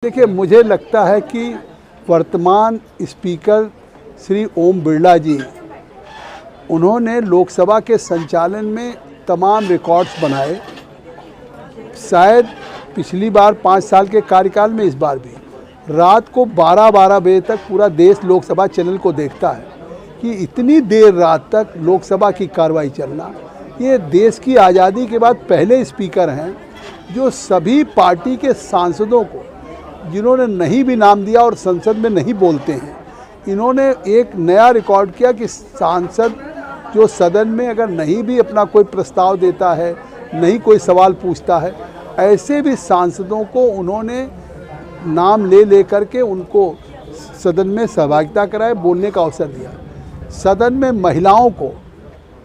देखिए, मुझे लगता है कि वर्तमान स्पीकर श्री ओम बिरला जी, उन्होंने लोकसभा के संचालन में तमाम रिकॉर्ड्स बनाए। शायद पिछली बार 5 साल के कार्यकाल में, इस बार भी रात को 12-12 बजे तक पूरा देश लोकसभा चैनल को देखता है कि इतनी देर रात तक लोकसभा की कार्रवाई चलना। ये देश की आज़ादी के बाद पहले स्पीकर हैं जो सभी पार्टी के सांसदों को, जिन्होंने नहीं भी नाम दिया और संसद में नहीं बोलते हैं, इन्होंने एक नया रिकॉर्ड किया कि सांसद जो सदन में अगर नहीं भी अपना कोई प्रस्ताव देता है, नहीं कोई सवाल पूछता है, ऐसे भी सांसदों को उन्होंने नाम ले करके उनको सदन में सहभागिता कराए, बोलने का अवसर दिया। सदन में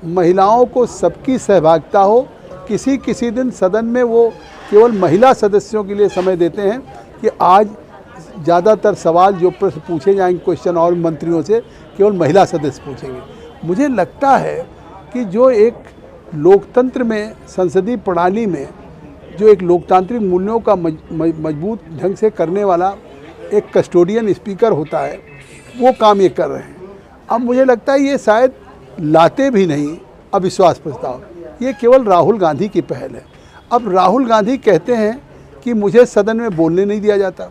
महिलाओं को सबकी सहभागिता हो। किसी दिन सदन में वो केवल महिला सदस्यों के लिए समय देते हैं कि आज ज़्यादातर सवाल जो प्रश्न पूछे जाएंगे क्वेश्चन और मंत्रियों से, केवल महिला सदस्य पूछेंगे। मुझे लगता है कि जो एक लोकतंत्र में, संसदीय प्रणाली में जो एक लोकतांत्रिक मूल्यों का मजबूत ढंग से करने वाला एक कस्टोडियन स्पीकर होता है, वो काम ये कर रहे हैं। अब मुझे लगता है ये शायद लाते भी नहीं अविश्वास प्रस्ताव, ये केवल राहुल गांधी की पहल है। अब राहुल गांधी कहते हैं कि मुझे सदन में बोलने नहीं दिया जाता।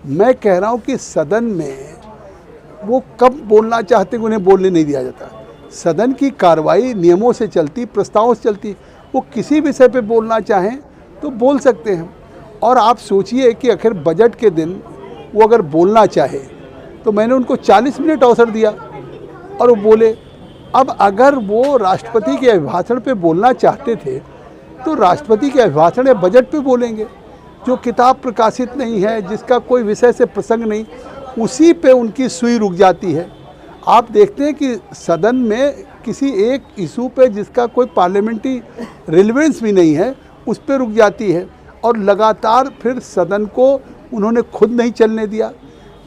मैं कह रहा हूँ कि सदन में वो कब बोलना चाहते हैं, उन्हें बोलने नहीं दिया जाता। सदन की कार्रवाई नियमों से चलती, प्रस्तावों से चलती। वो किसी विषय पे बोलना चाहें तो बोल सकते हैं। और आप सोचिए कि आखिर बजट के दिन वो अगर बोलना चाहे तो मैंने उनको 40 मिनट अवसर दिया और वो बोले। अब अगर वो राष्ट्रपति के अभिभाषण पे बोलना चाहते थे तो राष्ट्रपति के अभिभाषण या बजट पे बोलेंगे। जो किताब प्रकाशित नहीं है, जिसका कोई विषय से प्रसंग नहीं, उसी पे उनकी सुई रुक जाती है। आप देखते हैं कि सदन में किसी एक इशू पे जिसका कोई पार्लियामेंट्री रिलेवेंस भी नहीं है, उस पे रुक जाती है। और लगातार फिर सदन को उन्होंने खुद नहीं चलने दिया।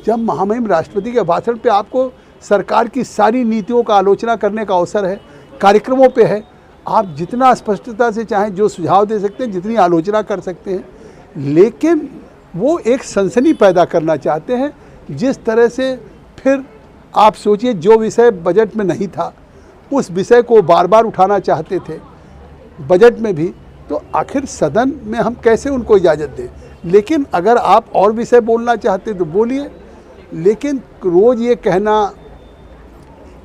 जब महामहिम राष्ट्रपति के भाषण पे आपको सरकार की सारी नीतियों का आलोचना करने का अवसर है, कार्यक्रमों पे है, आप जितना स्पष्टता से चाहें जो सुझाव दे सकते हैं, जितनी आलोचना कर सकते हैं, लेकिन वो एक सनसनी पैदा करना चाहते हैं। जिस तरह से फिर आप सोचिए, जो विषय बजट में नहीं था उस विषय को बार बार उठाना चाहते थे बजट में भी, तो आखिर सदन में हम कैसे उनको इजाज़त दें। लेकिन अगर आप और विषय बोलना चाहते तो बोलिए। लेकिन रोज़ ये कहना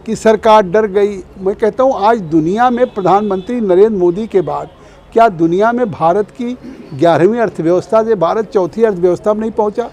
कि सरकार डर गई, मैं कहता हूँ आज दुनिया में प्रधानमंत्री नरेंद्र मोदी के बाद क्या दुनिया में भारत की 11वीं अर्थव्यवस्था से भारत 4थी अर्थव्यवस्था में नहीं पहुँचा?